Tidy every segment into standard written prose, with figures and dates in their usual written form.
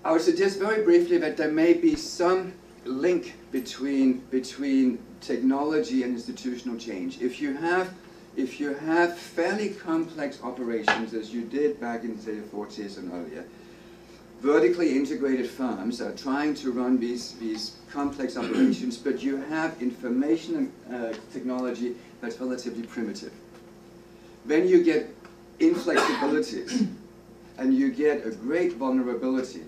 I would suggest very briefly that there may be some link between technology and institutional change. If you have fairly complex operations, as you did back in, say, the 40s and earlier, vertically integrated firms are trying to run these complex operations, but you have information technology that's relatively primitive. Then you get inflexibilities, and you get a great vulnerability.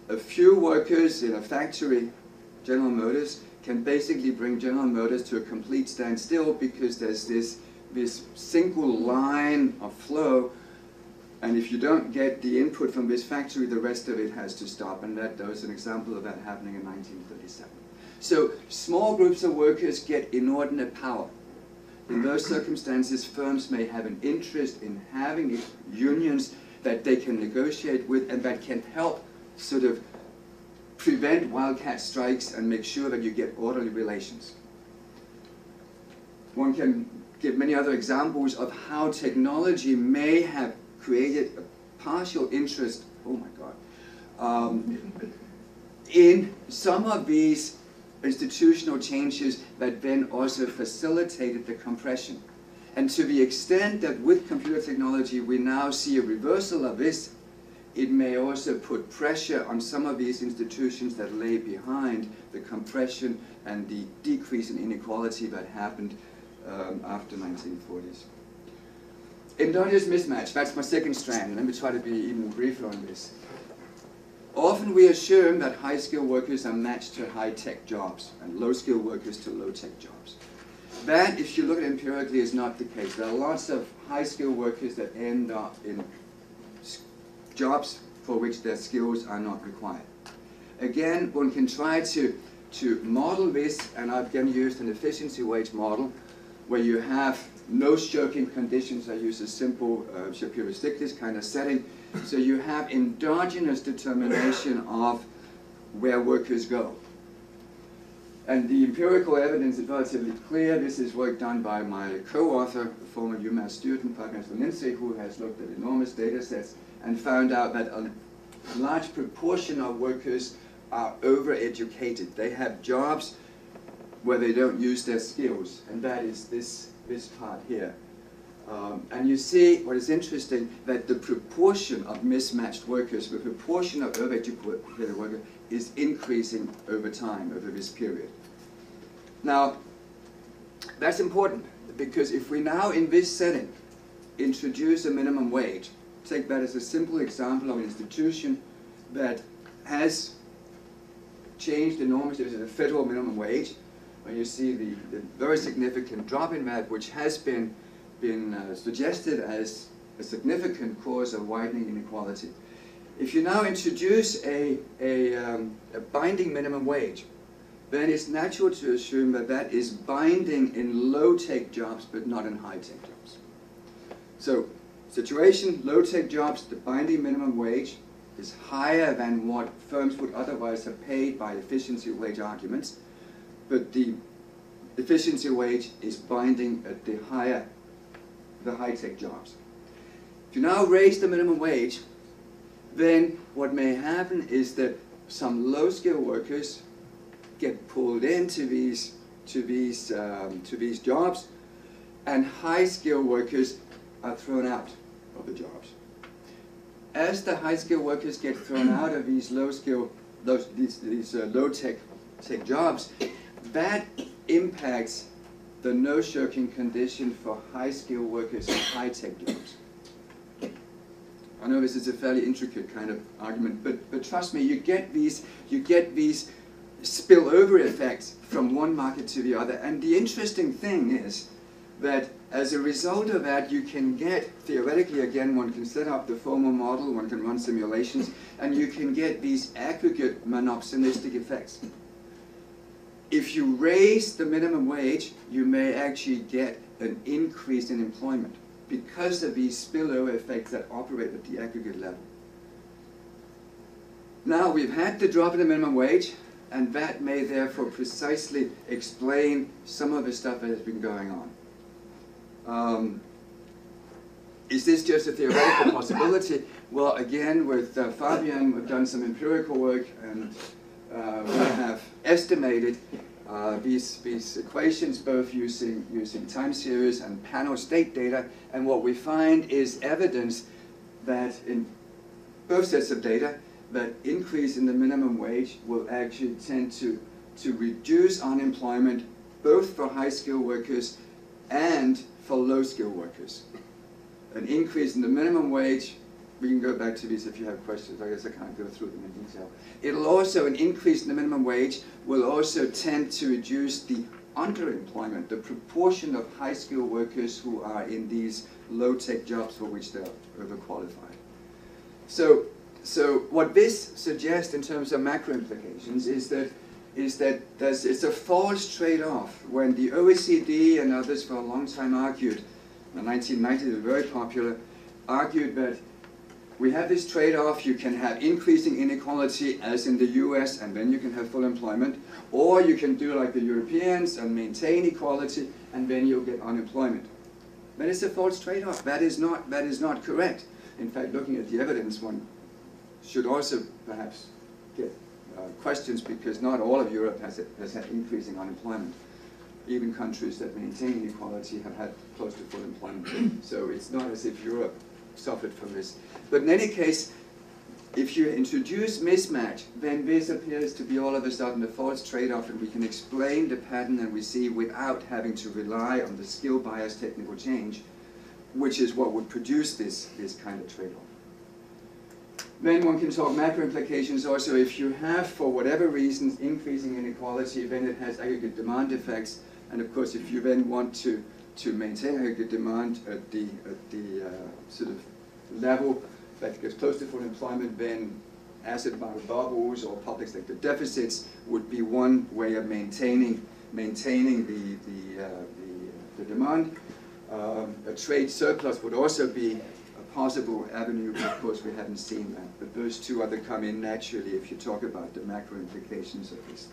A few workers in a factory, General Motors, can basically bring General Motors to a complete standstill because there's this single line of flow, and if you don't get the input from this factory, the rest of it has to stop, and there was an example of that happening in 1937. So small groups of workers get inordinate power. In those circumstances, firms may have an interest in having unions that they can negotiate with and that can help sort of prevent wildcat strikes and make sure that you get orderly relations. One can give many other examples of how technology may have created a partial interest, oh my God, in some of these institutional changes that then also facilitated the compression. And to the extent that with computer technology we now see a reversal of this, it may also put pressure on some of these institutions that lay behind the compression and the decrease in inequality that happened after 1940s. Endogenous mismatch, that's my second strand. Let me try to be even briefer on this. Often we assume that high-skilled workers are matched to high-tech jobs and low-skilled workers to low-tech jobs. That, if you look at it empirically, is not the case. There are lots of high-skilled workers that end up in jobs for which their skills are not required. Again, one can try to model this, and I've again used an efficiency wage model, where you have no shirking conditions. I use a simple Shapiro-Stiglitz kind of setting. So you have endogenous determination of where workers go. And the empirical evidence is relatively clear. This is work done by my co-author, a former UMass student, Parkinson Lindsay, who has looked at enormous data sets and found out that a large proportion of workers are overeducated. They have jobs where they don't use their skills, and that is this part here. And you see what is interesting, that the proportion of mismatched workers, the proportion of overeducated workers is increasing over time, over this period. Now, that's important, because if we now in this setting introduce a minimum wage, take that as a simple example of an institution that has changed enormously to the federal minimum wage, when you see the very significant drop in that, which has been suggested as a significant cause of widening inequality. If you now introduce a binding minimum wage, then it's natural to assume that that is binding in low-tech jobs, but not in high-tech jobs. So, situation, low-tech jobs, the binding minimum wage is higher than what firms would otherwise have paid by efficiency wage arguments, but the efficiency wage is binding at the high-tech jobs. If you now raise the minimum wage, then what may happen is that some low-skilled workers get pulled into these jobs, and high-skilled workers are thrown out of the jobs. As the high-skilled workers get thrown out of these low-tech jobs, that impacts the no-shirking condition for high-skilled workers in high-tech jobs. I know this is a fairly intricate kind of argument, but trust me, you get these spillover effects from one market to the other. And the interesting thing is that as a result of that, you can get, theoretically again, one can set up the formal model, one can run simulations, and you can get these aggregate monopsonistic effects. If you raise the minimum wage, you may actually get an increase in employment because of these spillover effects that operate at the aggregate level. Now, we've had the drop in the minimum wage, and that may therefore precisely explain some of the stuff that has been going on. Is this just a theoretical possibility? Well, again, with Fabian, we've done some empirical work, and we have estimated these equations, both using time series and panel state data, and what we find is evidence that in both sets of data, that increase in the minimum wage will actually tend to reduce unemployment both for high-skilled workers and for low-skilled workers. An increase in the minimum wage, we can go back to these if you have questions. I guess I can't go through them in detail. It'll also, an increase in the minimum wage will also tend to reduce the underemployment, the proportion of high-skilled workers who are in these low-tech jobs for which they're overqualified. So what this suggests in terms of macro implications is that it's a false trade-off. When the OECD and others for a long time argued, in the 1990s they were very popular, argued that we have this trade-off, you can have increasing inequality as in the US and then you can have full employment, or you can do like the Europeans and maintain equality and then you'll get unemployment. That is a false trade-off. That is not correct. In fact, looking at the evidence, one should also perhaps get questions, because not all of Europe has had increasing unemployment. Even countries that maintain inequality have had close to full employment. So it's not as if Europe suffered from this. But in any case, if you introduce mismatch, then this appears to be all of a sudden a false trade-off, and we can explain the pattern that we see without having to rely on the skill bias technical change, which is what would produce this kind of trade-off. Then one can talk macro implications also. If you have, for whatever reasons, increasing inequality, then it has aggregate demand effects. And of course, if you then want to maintain aggregate demand at the sort of level that gets close to full employment, then asset market bubbles or public sector deficits would be one way of maintaining the demand. A trade surplus would also be a possible avenue, but of course we haven't seen that. But those two other come in naturally if you talk about the macro implications of this.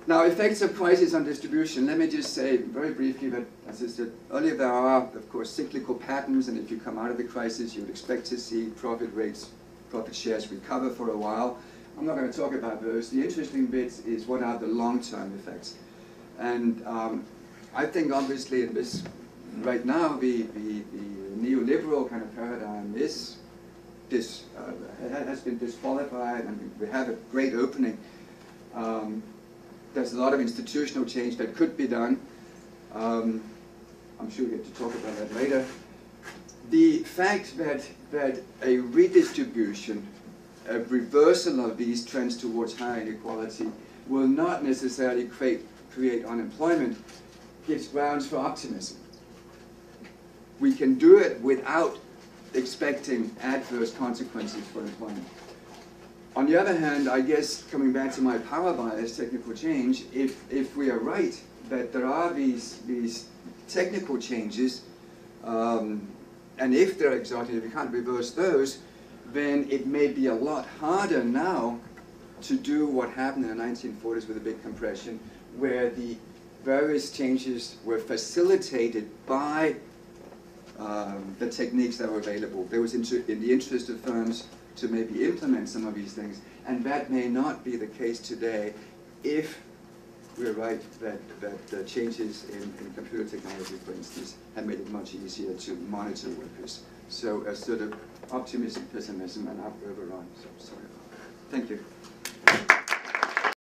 Now, effects of crisis on distribution. Let me just say very briefly that, as I said earlier, there are, of course, cyclical patterns, and if you come out of the crisis, you would expect to see profit rates, profit shares recover for a while. I'm not going to talk about those. The interesting bit is what are the long-term effects. And I think, obviously, in this, right now, the neoliberal kind of paradigm has been disqualified, and we have a great opening. There's a lot of institutional change that could be done. I'm sure we'll get to talk about that later. The fact that a redistribution, a reversal of these trends towards higher inequality will not necessarily create unemployment gives grounds for optimism. We can do it without expecting adverse consequences for employment. On the other hand, I guess, coming back to my power bias, technical change, if we are right that there are these technical changes, and if they're exotic, if we can't reverse those, then it may be a lot harder now to do what happened in the 1940s with the big compression, where the various changes were facilitated by the techniques that were available. There was in the interest of firms to maybe implement some of these things, and that may not be the case today if we're right that the changes in computer technology, for instance, have made it much easier to monitor workers. So a sort of optimism, pessimism, and up overrun. So sorry about that. Thank you.